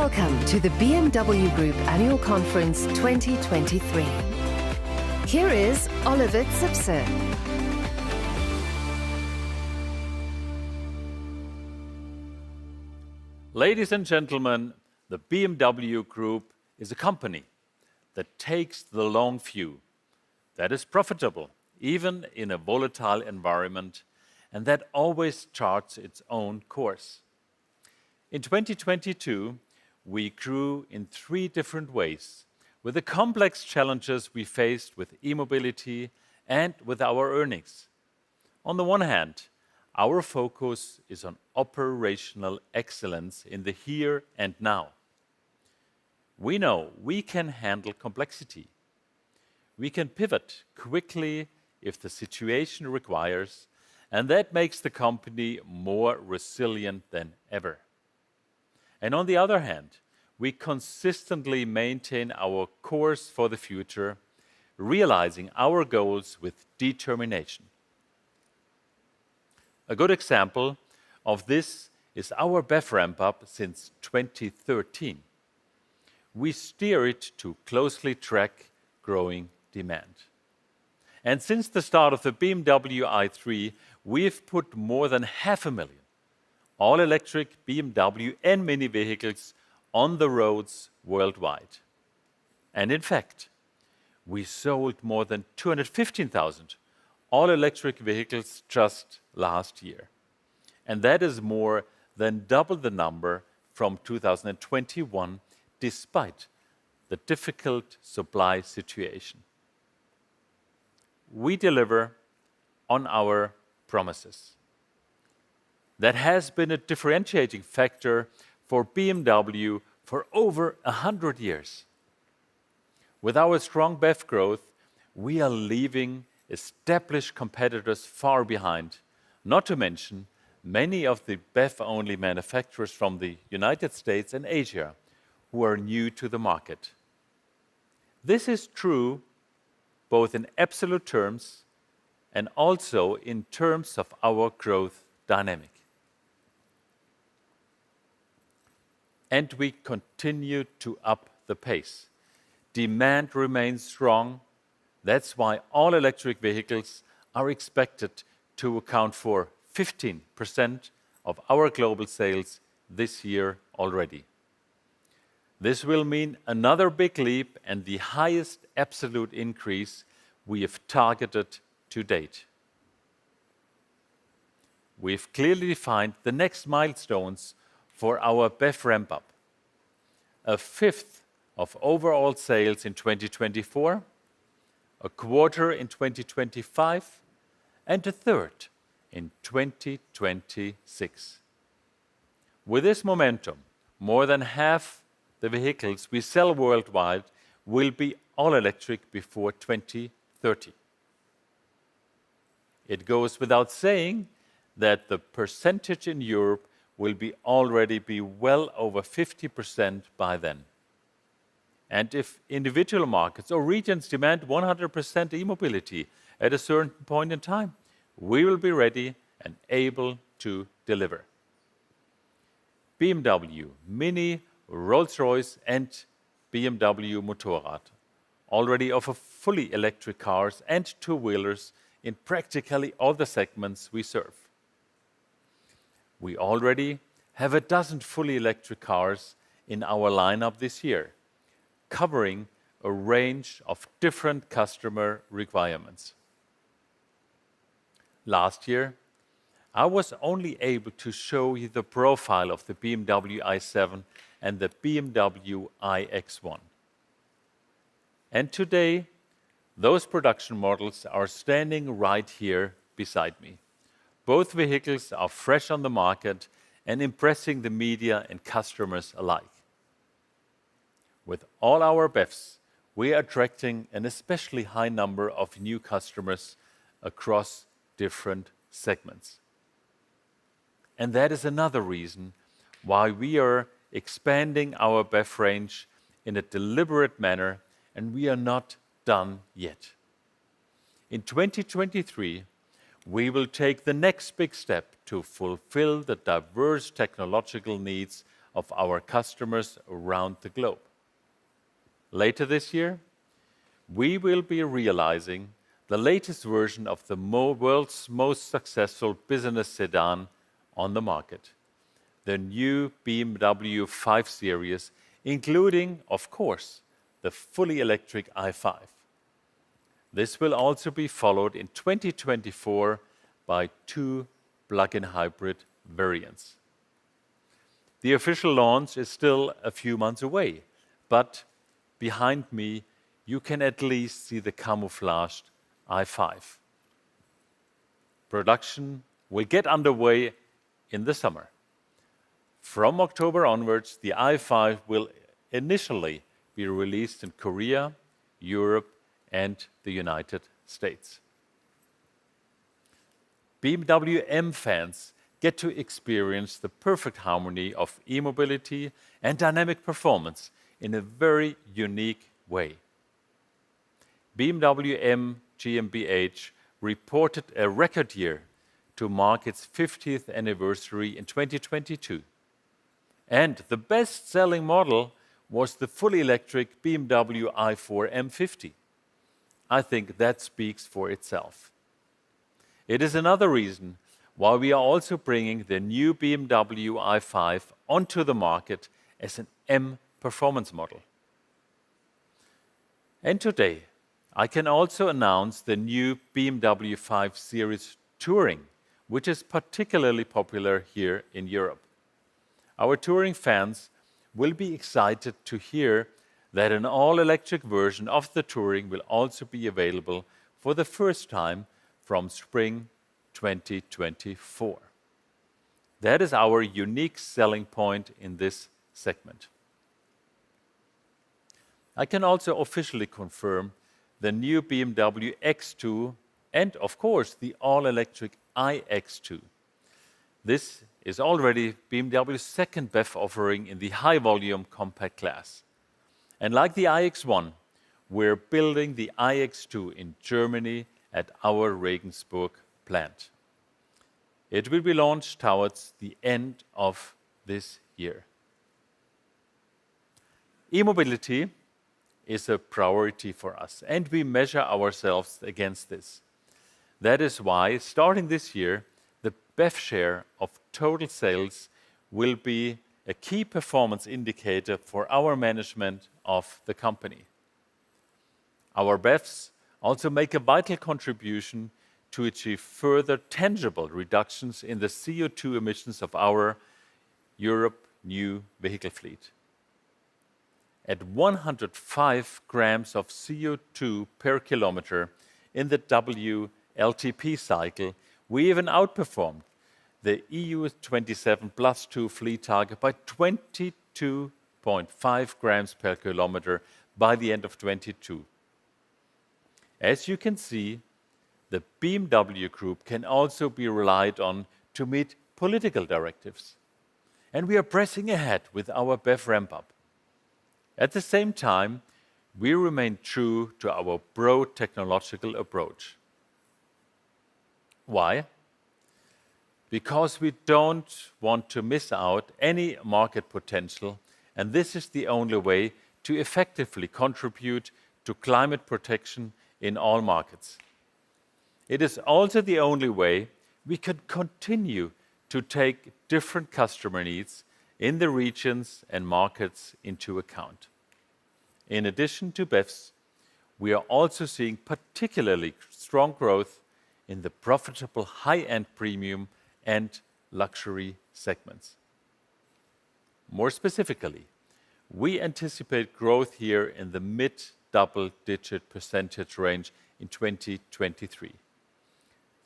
Welcome to the BMW Group Annual Conference 2023. Here is Oliver Zipse. Ladies and gentlemen, the BMW Group is a company that takes the long view, that is profitable, even in a volatile environment, and that always charts its own course. In 2022, we grew in three different ways, with the complex challenges we faced with e-mobility and with our earnings. On the one hand, our focus is on operational excellence in the here and now. We know we can handle complexity. We can pivot quickly if the situation requires, and that makes the company more resilient than ever. And on the other hand, we consistently maintain our course for the future, realizing our goals with determination. A good example of this is our BEV ramp-up since 2013. We steer it to closely track growing demand. And since the start of the BMW i3, we've put more than 500,000 all-electric BMW and Mini vehicles on the roads worldwide. And in fact, we sold more than 215,000 all-electric vehicles just last year. And that is more than double the number from 2021, despite the difficult supply situation. We deliver on our promises. That has been a differentiating factor for BMW for over 100 years. With our strong BEV growth, we are leaving established competitors far behind, not to mention many of the BEV-only manufacturers from the United States and Asia who are new to the market. This is true both in absolute terms and also in terms of our growth dynamic. And we continue to up the pace. Demand remains strong. That's why all-electric vehicles are expected to account for 15% of our global sales this year already. This will mean another big leap and the highest absolute increase we have targeted to date. We've clearly defined the next milestones for our BEV ramp-up. A fifth of overall sales in 2024, a quarter in 2025, and a third in 2026. With this momentum, more than half the vehicles we sell worldwide will be all-electric before 2030. It goes without saying that the percentage in Europe will already be well over 50% by then. And if individual markets or regions demand 100% e-mobility at a certain point in time, we will be ready and able to deliver. BMW, Mini, Rolls-Royce and BMW Motorrad already offer fully electric cars and two-wheelers in practically all the segments we serve. We already have a dozen fully electric cars in our lineup this year, covering a range of different customer requirements. Last year, I was only able to show you the profile of the BMW i7 and the BMW iX1. And today, those production models are standing right here beside me. Both vehicles are fresh on the market and impressing the media and customers alike. With all our BEVs, we are attracting an especially high number of new customers across different segments. And that is another reason why we are expanding our BEV range in a deliberate manner, and we are not done yet. In 2023, we will take the next big step to fulfill the diverse technological needs of our customers around the globe. Later this year, we will be realizing the latest version of the world's most successful business sedan on the market, the new BMW 5 Series, including, of course, the fully electric i5. This will also be followed in 2024 by 2 plug-in hybrid variants. The official launch is still a few months away, but behind me, you can at least see the camouflaged i5. Production will get underway in the summer. From October onwards, the i5 will initially be released in Korea, Europe, and the United States. BMW M fans get to experience the perfect harmony of e-mobility and dynamic performance in a very unique way. BMW M GmbH reported a record year to mark its 50th anniversary in 2022. And the best-selling model was the fully electric BMW i4 M50. I think that speaks for itself. It is another reason why we are also bringing the new BMW i5 onto the market as an M performance model. And today, I can also announce the new BMW 5 Series Touring, which is particularly popular here in Europe. Our touring fans will be excited to hear that an all-electric version of the Touring will also be available for the first time from spring 2024. That is our unique selling point in this segment. I can also officially confirm the new BMW X2 and, of course, the all-electric iX2. This is already BMW's second BEV offering in the high-volume compact class. And like the iX1, we're building the iX2 in Germany at our Regensburg plant. It will be launched towards the end of this year. E-mobility is a priority for us, and we measure ourselves against this. That is why, starting this year, the BEV share of total sales will be a key performance indicator for our management of the company. Our BEVs also make a vital contribution to achieve further tangible reductions in the CO2 emissions of our Europe new vehicle fleet. At 105 grams of CO2 per kilometer in the WLTP cycle, we even outperformed the EU 27+2 fleet target by 22.5 grams per kilometer by the end of 2022. As you can see, the BMW Group can also be relied on to meet political directives. And we are pressing ahead with our BEV ramp-up. At the same time, we remain true to our broad technological approach. Why? Because we don't want to miss out any market potential, and this is the only way to effectively contribute to climate protection in all markets. It is also the only way we can continue to take different customer needs in the regions and markets into account. In addition to BEVs, we are also seeing particularly strong growth in the profitable high-end premium and luxury segments. More specifically, we anticipate growth here in the mid-double-digit percentage range in 2023.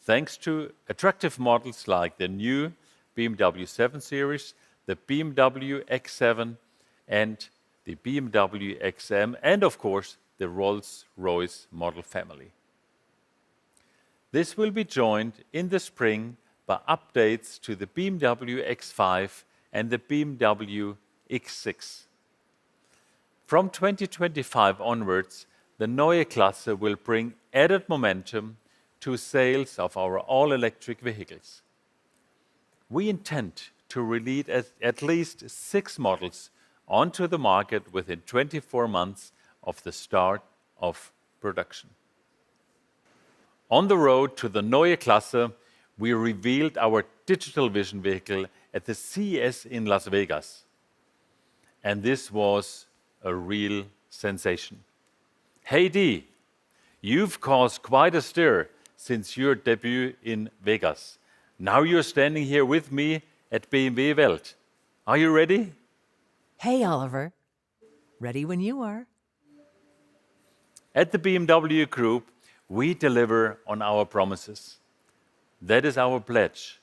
Thanks to attractive models like the new BMW 7 Series, the BMW X7, and the BMW XM, and of course, the Rolls-Royce model family. This will be joined in the spring by updates to the BMW X5 and the BMW X6. From 2025 onwards, the Neue Klasse will bring added momentum to sales of our all-electric vehicles. We intend to release at least 6 models onto the market within 24 months of the start of production. On the road to the Neue Klasse, we revealed our digital vision vehicle at the CES in Las Vegas. And this was a real sensation. Hey Dee, you've caused quite a stir since your debut in Vegas. Now you're standing here with me at BMW Welt. Are you ready? Hey, Oliver. Ready when you are. At the BMW Group, we deliver on our promises. That is our pledge.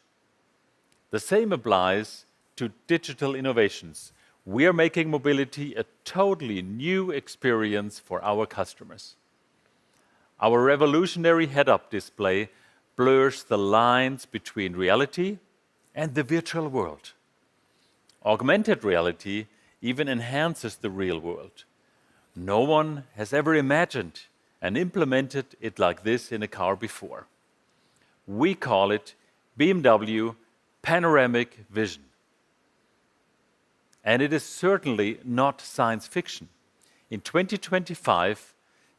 The same applies to digital innovations. We are making mobility a totally new experience for our customers. Our revolutionary head-up display blurs the lines between reality and the virtual world. Augmented reality even enhances the real world. No one has ever imagined and implemented it like this in a car before. We call it BMW Panoramic Vision. And it is certainly not science fiction. In 2025,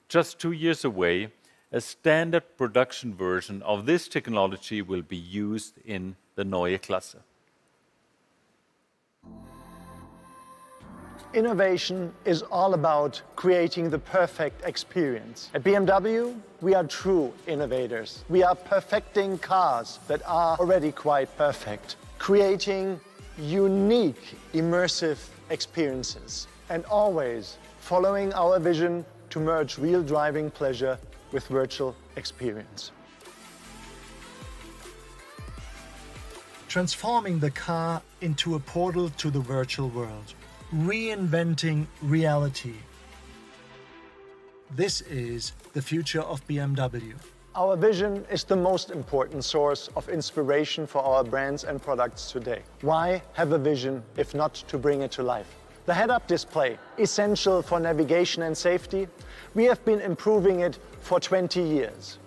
just 2 years away, a standard production version of this technology will be used in the Neue Klasse. Innovation is all about creating the perfect experience. At BMW, we are true innovators. We are perfecting cars that are already quite perfect, creating unique, immersive experiences, and always following our vision to merge real driving pleasure with virtual experience. Transforming the car into a portal to the virtual world. Reinventing reality. This is the future of BMW. Our vision is the most important source of inspiration for our brands and products today. Why have a vision if not to bring it to life? The head-up display, essential for navigation and safety, we have been improving it for 20 years.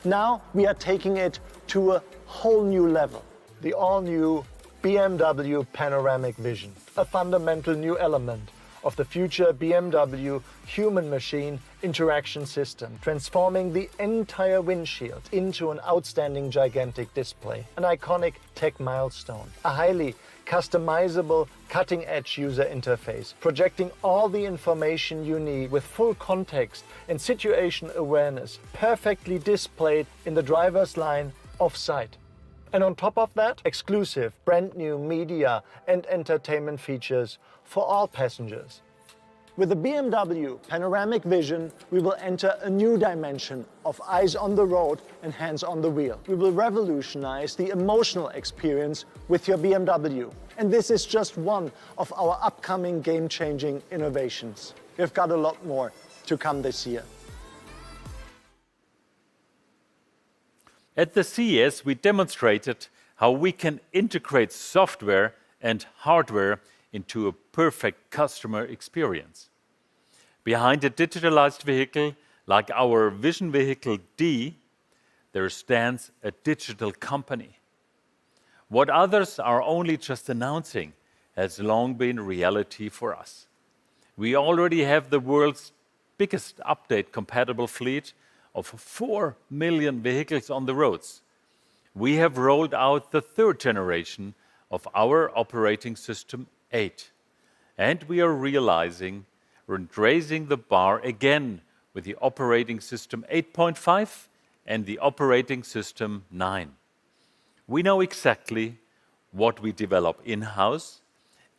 Now we are taking it to a whole new level. The all-new BMW Panoramic Vision, a fundamental new element of the future BMW human-machine interaction system, transforming the entire windshield into an outstanding gigantic display, an iconic tech milestone, a highly customizable cutting-edge user interface, projecting all the information you need with full context and situation awareness, perfectly displayed in the driver's line of sight. And on top of that, exclusive, brand new media and entertainment features for all passengers. With the BMW Panoramic Vision, we will enter a new dimension of eyes on the road and hands on the wheel. We will revolutionize the emotional experience with your BMW. And this is just one of our upcoming game-changing innovations. We've got a lot more to come this year. At the CES, we demonstrated how we can integrate software and hardware into a perfect customer experience. Behind a digitalized vehicle like our Vision Vehicle D, there stands a digital company. What others are only just announcing has long been reality for us. We already have the world's biggest update-compatible fleet of 4 million vehicles on the roads. We have rolled out the 3rd generation of our operating system 8. And we are realizing we're raising the bar again with the operating system 8.5 and the operating system 9. We know exactly what we develop in-house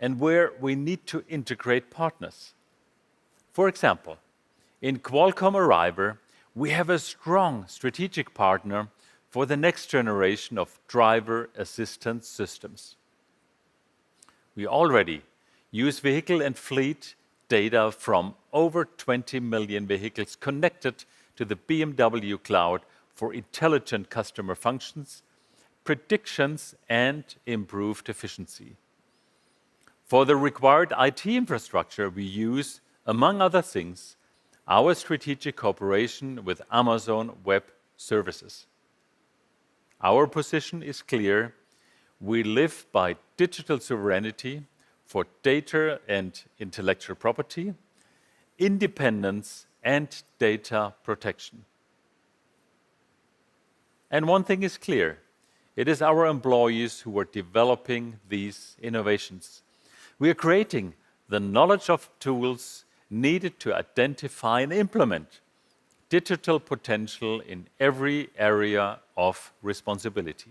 and where we need to integrate partners. For example, in Qualcomm Arriver, we have a strong strategic partner for the next generation of driver assistance systems. We already use vehicle and fleet data from over 20 million vehicles connected to the BMW cloud for intelligent customer functions, predictions, and improved efficiency. For the required IT infrastructure, we use, among other things, our strategic cooperation with Amazon Web Services. Our position is clear. We live by digital sovereignty for data and intellectual property, independence and data protection. And one thing is clear, it is our employees who are developing these innovations. We are creating the knowledge of tools needed to identify and implement digital potential in every area of responsibility.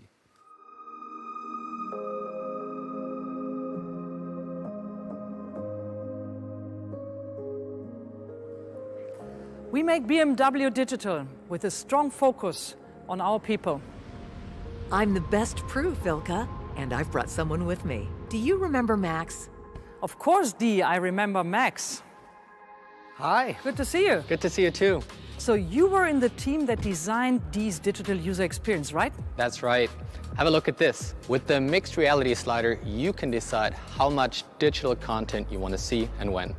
We make BMW digital with a strong focus on our people. I'm the best proof, Ilka, and I've brought someone with me. Do you remember Max? Of course, Dee, I remember Max. Hi. Good to see you. Good to see you too. So you were in the team that designed Dee's digital user experience, right? That's right. Have a look at this. With the mixed reality slider, you can decide how much digital content you want to see and when.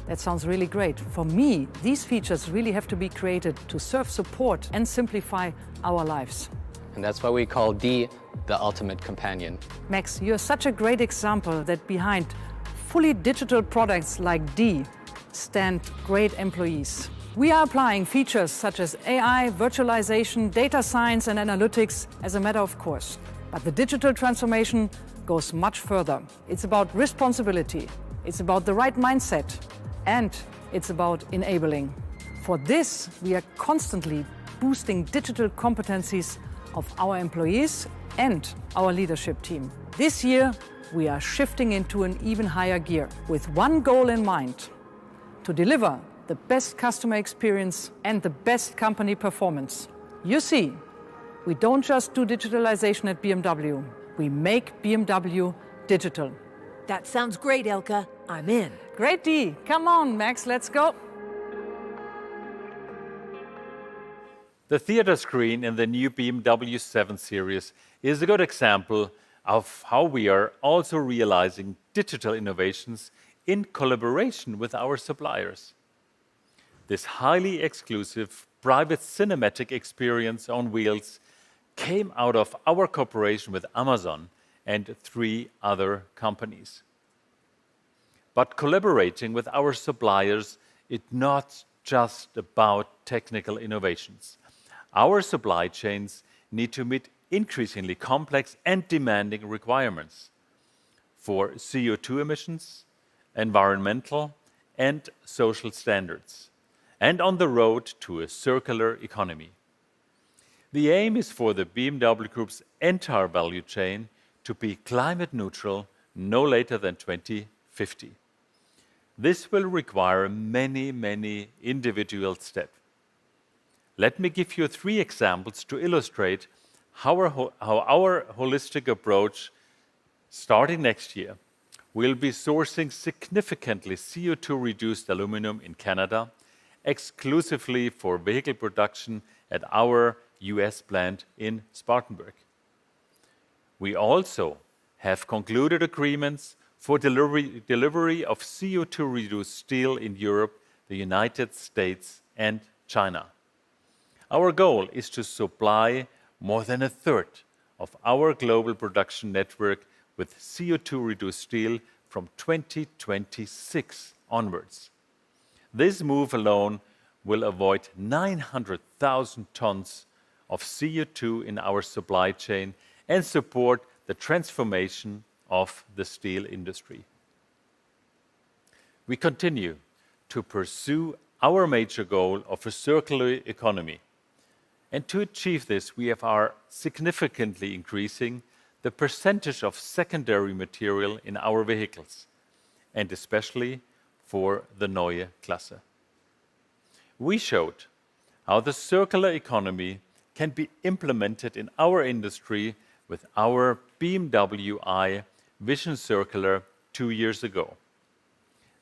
That sounds really great. For me, these features really have to be created to serve support and simplify our lives. And that's why we call Dee the ultimate companion. Max, you're such a great example that behind fully digital products like Dee stand great employees. We are applying features such as AI, virtualization, data science and analytics as a matter of course. But the digital transformation goes much further. It's about responsibility, it's about the right mindset, and it's about enabling. For this, we are constantly boosting digital competencies of our employees and our leadership team. This year, we are shifting into an even higher gear with one goal in mind: to deliver the best customer experience and the best company performance. You see, we don't just do digitalization at BMW, we make BMW digital. That sounds great, Ilka. I'm in. Great, Dee. Come on, Max, let's go. The theater screen in the new BMW 7 Series is a good example of how we are also realizing digital innovations in collaboration with our suppliers. This highly exclusive, private cinematic experience on wheels came out of our cooperation with Amazon and 3 other companies. But collaborating with our suppliers is not just about technical innovations. Our supply chains need to meet increasingly complex and demanding requirements for CO2 emissions, environmental and social standards, and on the road to a circular economy. The aim is for the BMW Group's entire value chain to be climate neutral no later than 2050. This will require many individual steps. Let me give you 3 examples to illustrate how our holistic approach, starting next year, will be sourcing significantly CO2-reduced aluminum in Canada, exclusively for vehicle production at our US plant in Spartanburg. We also have concluded agreements for delivery of CO2-reduced steel in Europe, the United States and China. Our goal is to supply more than 1/3 of our global production network with CO2-reduced steel from 2026 onwards. This move alone will avoid 900,000 tons of CO2 in our supply chain and support the transformation of the steel industry. We continue to pursue our major goal of a circular economy. And to achieve this, we are significantly increasing the percentage of secondary material in our vehicles, and especially for the Neue Klasse. We showed how the circular economy can be implemented in our industry with our BMW i Vision Circular 2 years ago.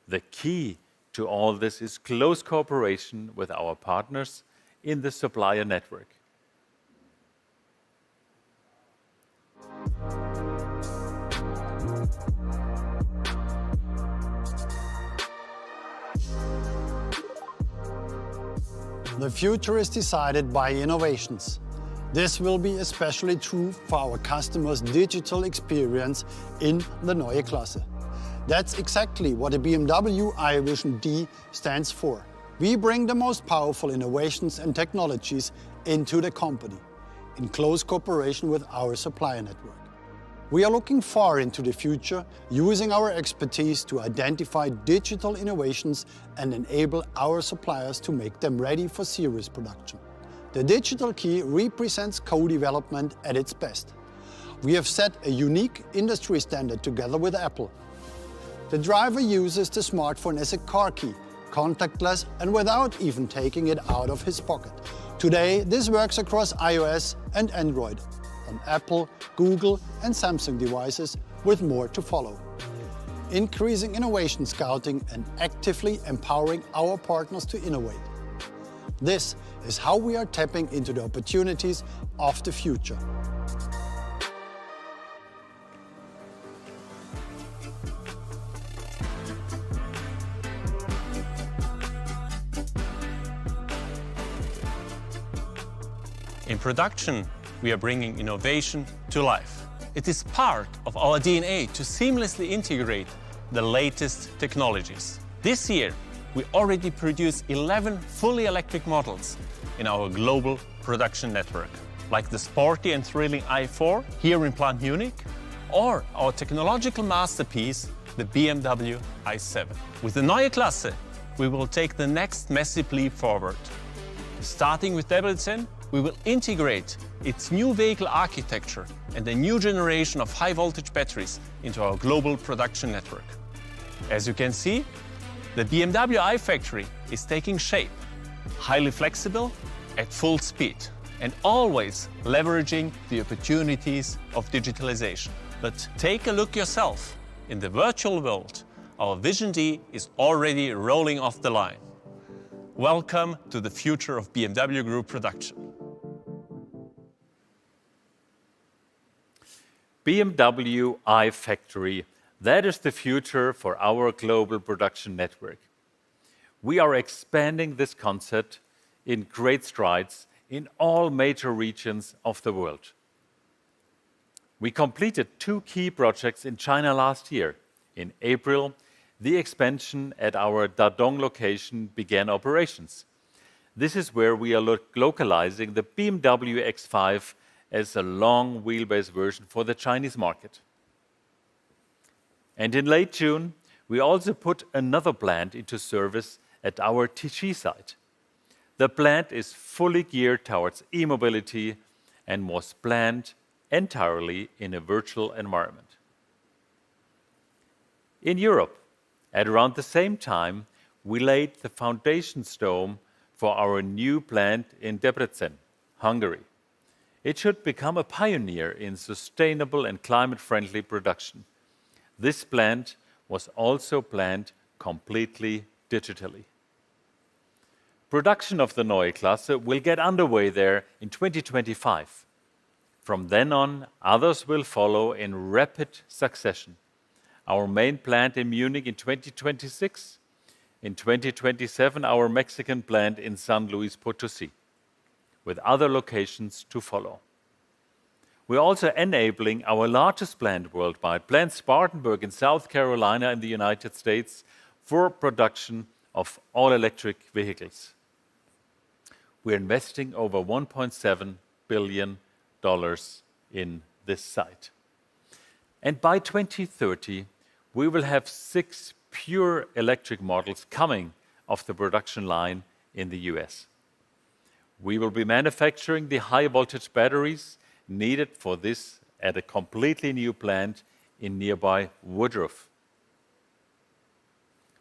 The key to all this is close cooperation with our partners in the supplier network. The future is decided by innovations. This will be especially true for our customers' digital experience in the Neue Klasse. That's exactly what the BMW iVision D stands for. We bring the most powerful innovations and technologies into the company, in close cooperation with our supplier network. We are looking far into the future, using our expertise to identify digital innovations and enable our suppliers to make them ready for series production. The digital key represents co-development at its best. We have set a unique industry standard together with Apple. The driver uses the smartphone as a car key, contactless and without even taking it out of his pocket. Today, this works across iOS and Android, on Apple, Google and Samsung devices, with more to follow. Increasing innovation scouting and actively empowering our partners to innovate. This is how we are tapping into the opportunities of the future. In production, we are bringing innovation to life. It is part of our DNA to seamlessly integrate the latest technologies. This year, we already produce 11 fully electric models in our global production network, like the sporty and thrilling i4 here in Plant Munich, or our technological masterpiece, the BMW i7. With the Neue Klasse, we will take the next massive leap forward. Starting with Debrecen, we will integrate its new vehicle architecture and a new generation of high-voltage batteries into our global production network. As you can see, the BMW iFactory is taking shape, highly flexible, at full speed, and always leveraging the opportunities of digitalization. But take a look yourself. In the virtual world, our Vision D is already rolling off the line. Welcome to the future of BMW Group production. BMW iFactory, that is the future for our global production network. We are expanding this concept in great strides in all major regions of the world. We completed 2 key projects in China last year. In April, the expansion at our Dadong location began operations. This is where we are localizing the BMW X5 as a long wheelbase version for the Chinese market. And in late June, we also put another plant into service at our Tichy site. The plant is fully geared towards e-mobility and was planned entirely in a virtual environment. In Europe, at around the same time, we laid the foundation stone for our new plant in Debrecen, Hungary. It should become a pioneer in sustainable and climate-friendly production. This plant was also planned completely digitally. Production of the Neue Klasse will get underway there in 2025. From then on, others will follow in rapid succession. Our main plant in Munich in 2026, in 2027 our Mexican plant in San Luis Potosí, with other locations to follow. We're also enabling our largest plant worldwide, Plant Spartanburg in South Carolina in the United States, for production of all-electric vehicles. We're investing over $1.7 billion in this site. And by 2030, we will have 6 pure electric models coming off the production line in the US. We will be manufacturing the high-voltage batteries needed for this at a completely new plant in nearby Woodruff.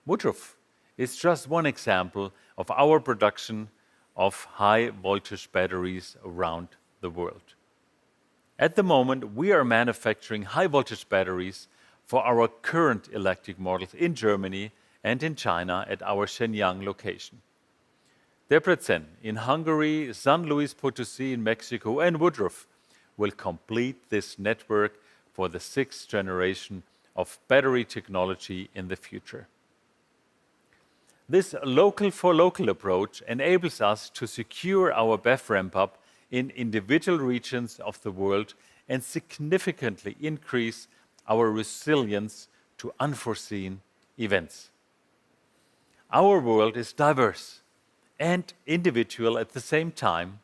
Woodruff is just one example of our production of high-voltage batteries around the world. At the moment, we are manufacturing high-voltage batteries for our current electric models in Germany and in China at our Shenyang location. Debrecen in Hungary, San Luis Potosí in Mexico, and Woodruff will complete this network for the 6th generation of battery technology in the future. This local-for-local approach enables us to secure our BEV ramp-up in individual regions of the world and significantly increase our resilience to unforeseen events. Our world is diverse and individual at the same time.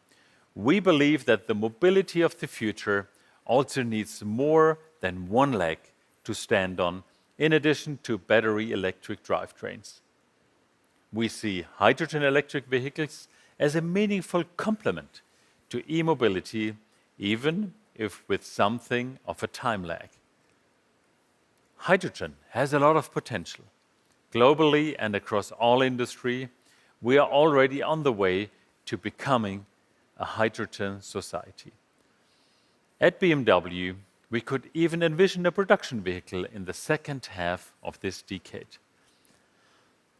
We believe that the mobility of the future also needs more than one leg to stand on, in addition to battery electric drivetrains. We see hydrogen electric vehicles as a meaningful complement to e-mobility, even if with something of a time lag. Hydrogen has a lot of potential. Globally and across all industry, we are already on the way to becoming a hydrogen society. At BMW, we could even envision a production vehicle in the second half of this decade.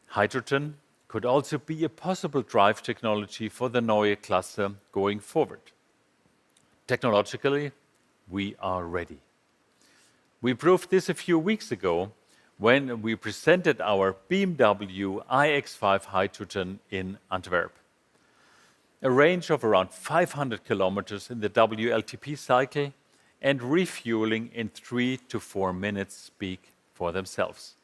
Hydrogen could also be a possible drive technology for the Neue Klasse going forward. Technologically, we are ready. We proved this a few weeks ago when we presented our BMW iX5 Hydrogen in Antwerp. A range of around 500 kilometers in the WLTP cycle and refueling in 3 to 4 minutes speak for themselves.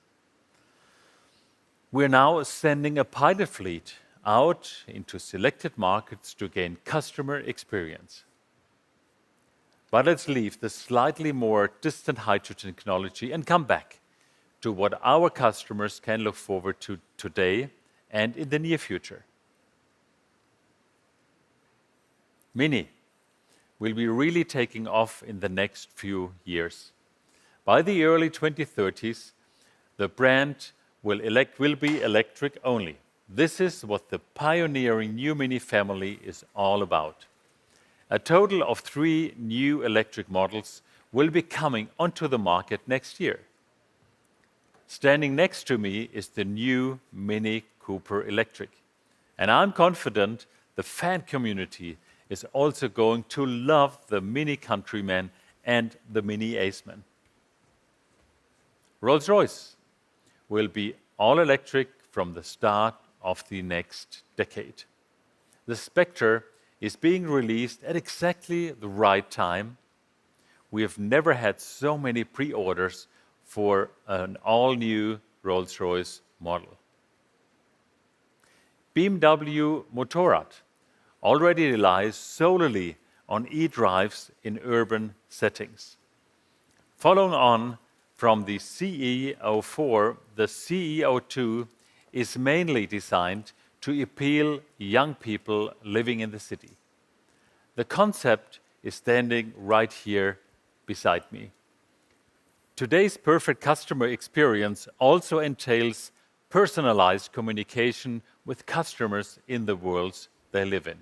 We're now sending a pilot fleet out into selected markets to gain customer experience. But let's leave the slightly more distant hydrogen technology and come back to what our customers can look forward to today and in the near future. Mini will be really taking off in the next few years. By the early 2030s, the brand will be electric only. This is what the pioneering new Mini family is all about. A total of 3 new electric models will be coming onto the market next year. Standing next to me is the new Mini Cooper Electric. And I'm confident the fan community is also going to love the Mini Countryman and the Mini Aceman. Rolls-Royce will be all electric from the start of the next decade. The Spectre is being released at exactly the right time. We have never had so many pre-orders for an all-new Rolls-Royce model. BMW Motorrad already relies solely on e-drives in urban settings. Following on from the CE04, the CE02 is mainly designed to appeal young people living in the city. The concept is standing right here beside me. Today's perfect customer experience also entails personalized communication with customers in the worlds they live in.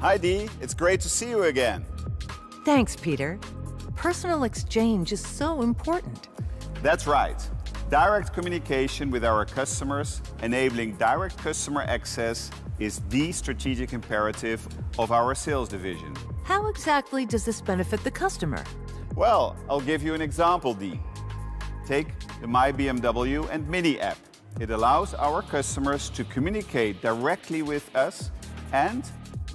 Hi Dee, it's great to see you again. Thanks, Peter. Personal exchange is so important. That's right. Direct communication with our customers, enabling direct customer access, is the strategic imperative of our sales division. How exactly does this benefit the customer? Well, I'll give you an example, Dee. Take the My BMW and Mini app. It allows our customers to communicate directly with us and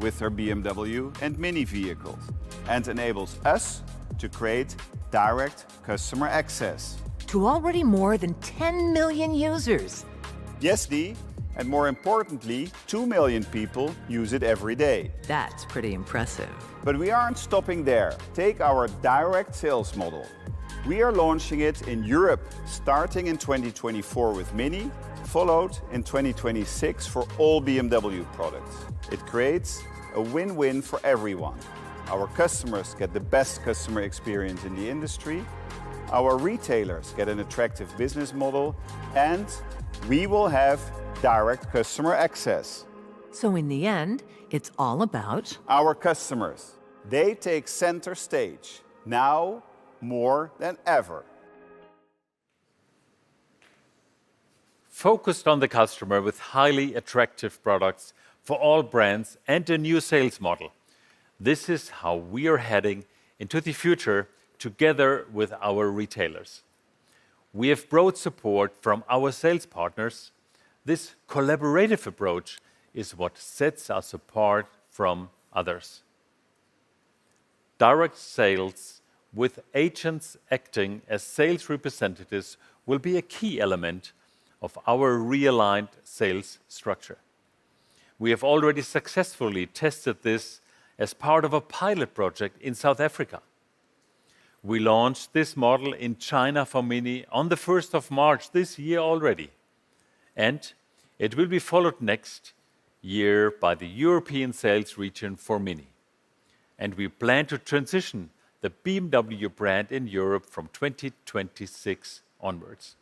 with their BMW and Mini vehicles, and enables us to create direct customer access. To already more than 10 million users. Yes, Dee, and more importantly, 2 million people use it every day. That's pretty impressive. But we aren't stopping there. Take our direct sales model. We are launching it in Europe, starting in 2024 with Mini, followed in 2026 for all BMW products. It creates a win-win for everyone. Our customers get the best customer experience in the industry, our retailers get an attractive business model, and we will have direct customer access. So in the end, it's all about our customers. They take center stage, now more than ever. Focused on the customer with highly attractive products for all brands and a new sales model. This is how we are heading into the future together with our retailers. We have broad support from our sales partners. This collaborative approach is what sets us apart from others. Direct sales with agents acting as sales representatives will be a key element of our realigned sales structure. We have already successfully tested this as part of a pilot project in South Africa. We launched this model in China for Mini on the 1st of March this year already. And it will be followed next year by the European sales region for Mini. And we plan to transition the BMW brand in Europe from 2026 onwards.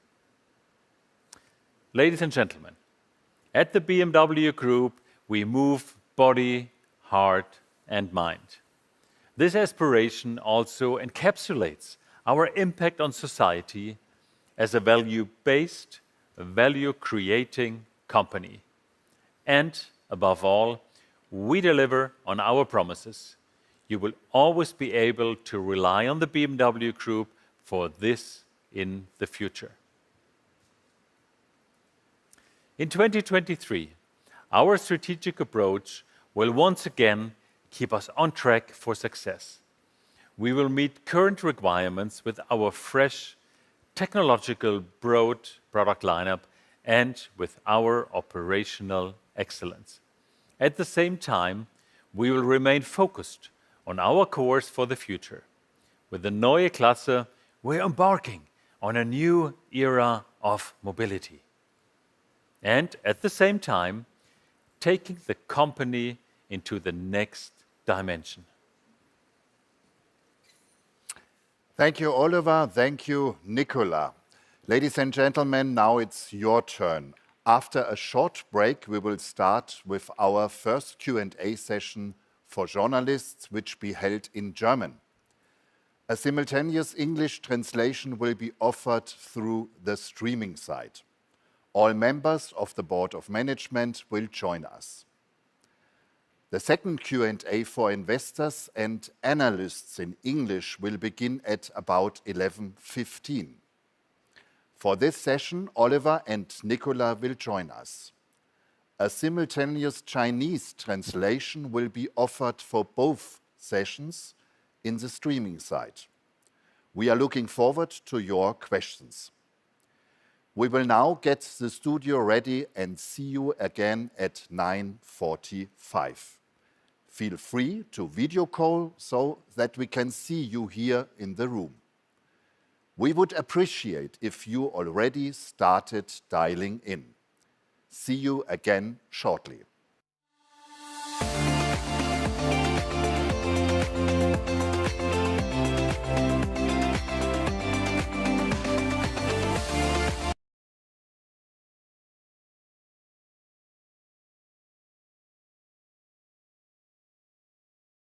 Ladies and gentlemen, at the BMW Group, we move body, heart, and mind. This aspiration also encapsulates our impact on society as a value-based, value-creating company. And above all, we deliver on our promises. You will always be able to rely on the BMW Group for this in the future. In 2023, our strategic approach will once again keep us on track for success. We will meet current requirements with our fresh, technological, broad product lineup and with our operational excellence. At the same time, we will remain focused on our course for the future. With the Neue Klasse, we're embarking on a new era of mobility. And at the same time, taking the company into the next dimension. Thank you, Oliver. Thank you, Nicola. Ladies and gentlemen, now it's your turn. After a short break, we will start with our first Q&A session for journalists, which be held in German. A simultaneous English translation will be offered through the streaming site. All members of the Board of Management will join us. The second Q&A for investors and analysts in English will begin at about 11:15. For this session, Oliver and Nicola will join us. A simultaneous Chinese translation will be offered for both sessions in the streaming site. We are looking forward to your questions. We will now get the studio ready and see you again at 9:45. Feel free to video call so that we can see you here in the room. We would appreciate if you already started dialing in. See you again shortly.